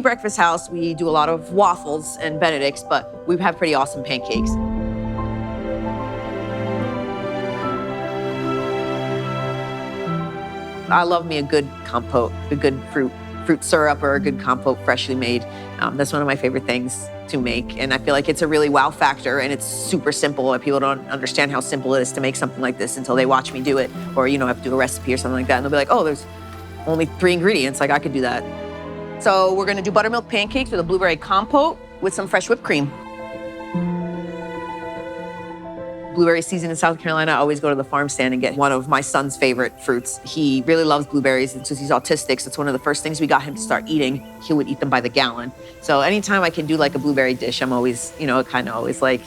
breakfast house, we do a lot of waffles and Benedicts, but we have pretty awesome pancakes. I love me a good compote, a good fruit syrup or a good compote freshly made. That's one of my favorite things to make. And I feel like it's a really wow factor, and it's super simple. People don't understand how simple it is to make something like this until they watch me do it, or, you know, have to do a recipe or something like that. And they'll be like, oh, there's only 3 ingredients. Like, I could do that. So we're gonna do buttermilk pancakes with a blueberry compote with some fresh whipped cream. Blueberry season in South Carolina, I always go to the farm stand and get one of my son's favorite fruits. He really loves blueberries, and since he's autistic, so it's one of the first things we got him to start eating. He would eat them by the gallon. So anytime I can do like a blueberry dish, I'm always, you know, kind of always like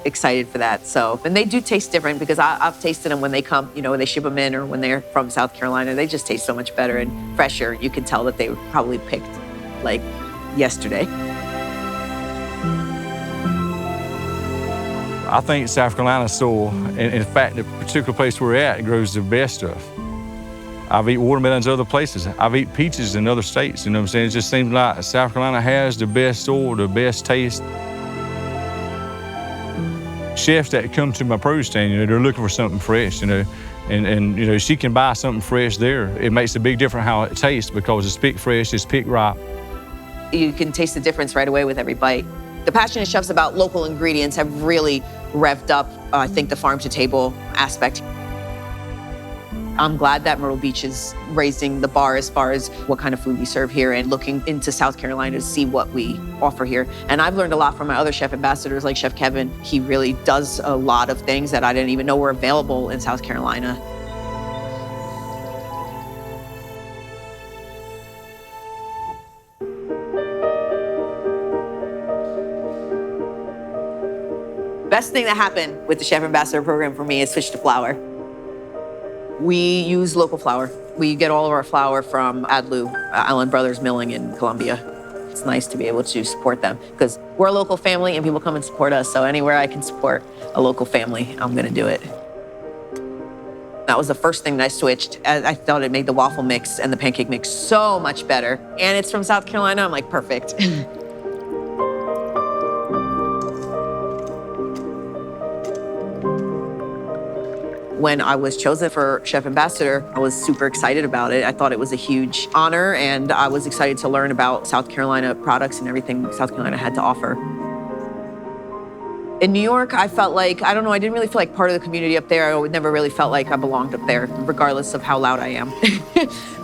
excited for that. So, and they do taste different because I've tasted them when they come, you know, when they ship them in or when they're from South Carolina. They just taste so much better and fresher. You can tell that they were probably picked like yesterday. I think South Carolina soil, and in fact, the particular place we're at, grows the best stuff. I've eaten watermelons other places. I've eaten peaches in other states, you know what I'm saying? It just seems like South Carolina has the best soil, the best taste. Chefs that come to my produce stand, you know, they're looking for something fresh, you know, and you know, she can buy something fresh there. It makes a big difference how it tastes because it's picked fresh, it's picked ripe. You can taste the difference right away with every bite. The Passionate Chefs about local ingredients have really revved up, I think, the farm-to-table aspect. I'm glad that Myrtle Beach is raising the bar as far as what kind of food we serve here and looking into South Carolina to see what we offer here. And I've learned a lot from my other chef ambassadors like Chef Kevin. He really does a lot of things that I didn't even know were available in South Carolina. Best thing that happened with the Chef Ambassador program for me is Fish to Flour. We use local flour. We get all of our flour from Adlu, Allen Brothers Milling in Columbia. It's nice to be able to support them because we're a local family and people come and support us. So anywhere I can support a local family, I'm gonna do it. That was the first thing that I switched. I thought it made the waffle mix and the pancake mix so much better. And it's from South Carolina, I'm like, perfect. When I was chosen for Chef Ambassador, I was super excited about it. I thought it was a huge honor, and I was excited to learn about South Carolina products and everything South Carolina had to offer. In New York, I felt like, I don't know, I didn't really feel like part of the community up there. I never really felt like I belonged up there, regardless of how loud I am.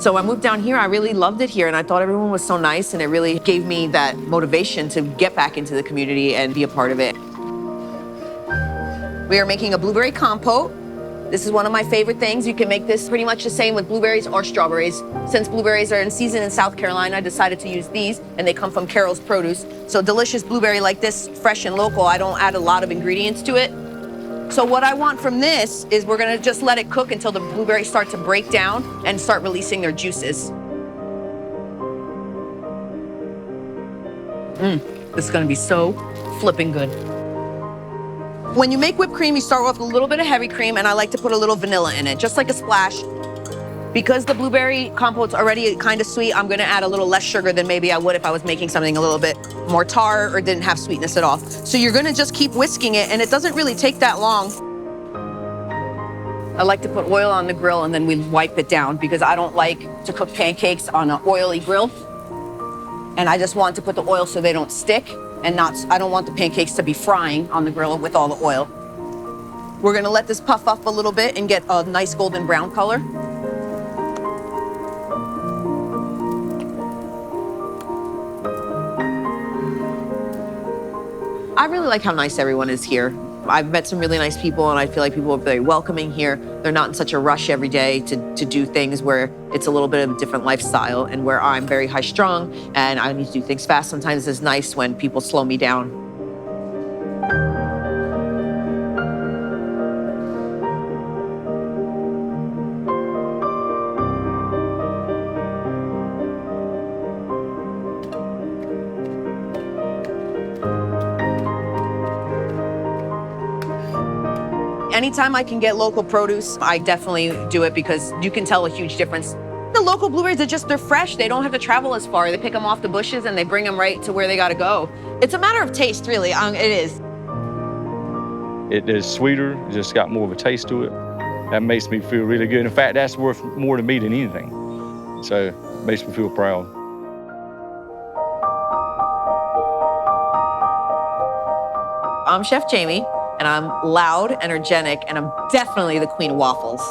So I moved down here, I really loved it here, and I thought everyone was so nice, and it really gave me that motivation to get back into the community and be a part of it. We are making a blueberry compote. This is one of my favorite things. You can make this pretty much the same with blueberries or strawberries. Since blueberries are in season in South Carolina, I decided to use these, and they come from Carol's Produce. So delicious blueberry like this, fresh and local. I don't add a lot of ingredients to it. So what I want from this is we're gonna just let it cook until the blueberries start to break down and start releasing their juices. This is gonna be so flipping good. When you make whipped cream, you start off with a little bit of heavy cream, and I like to put a little vanilla in it, just like a splash. Because the blueberry compote's already kind of sweet, I'm gonna add a little less sugar than maybe I would if I was making something a little bit more tart or didn't have sweetness at all. So you're gonna just keep whisking it, and it doesn't really take that long. I like to put oil on the grill, and then we wipe it down because I don't like to cook pancakes on an oily grill. And I just want to put the oil so they don't stick. And I don't want the pancakes to be frying on the grill with all the oil. We're gonna let this puff up a little bit and get a nice golden brown color. I really like how nice everyone is here. I've met some really nice people, and I feel like people are very welcoming here. They're not in such a rush every day to do things where it's a little bit of a different lifestyle, and where I'm very high strung and I need to do things fast. Sometimes it's nice when people slow me down. Anytime I can get local produce, I definitely do it because you can tell a huge difference. the local blueberries, they're fresh. They don't have to travel as far. They pick them off the bushes and they bring them right to where they gotta go. It's a matter of taste, really. It is. It is sweeter, it just got more of a taste to it. That makes me feel really good. In fact, that's worth more to me than anything. So it makes me feel proud. I'm Chef Jamie, and I'm loud, energetic, and I'm definitely the queen of waffles.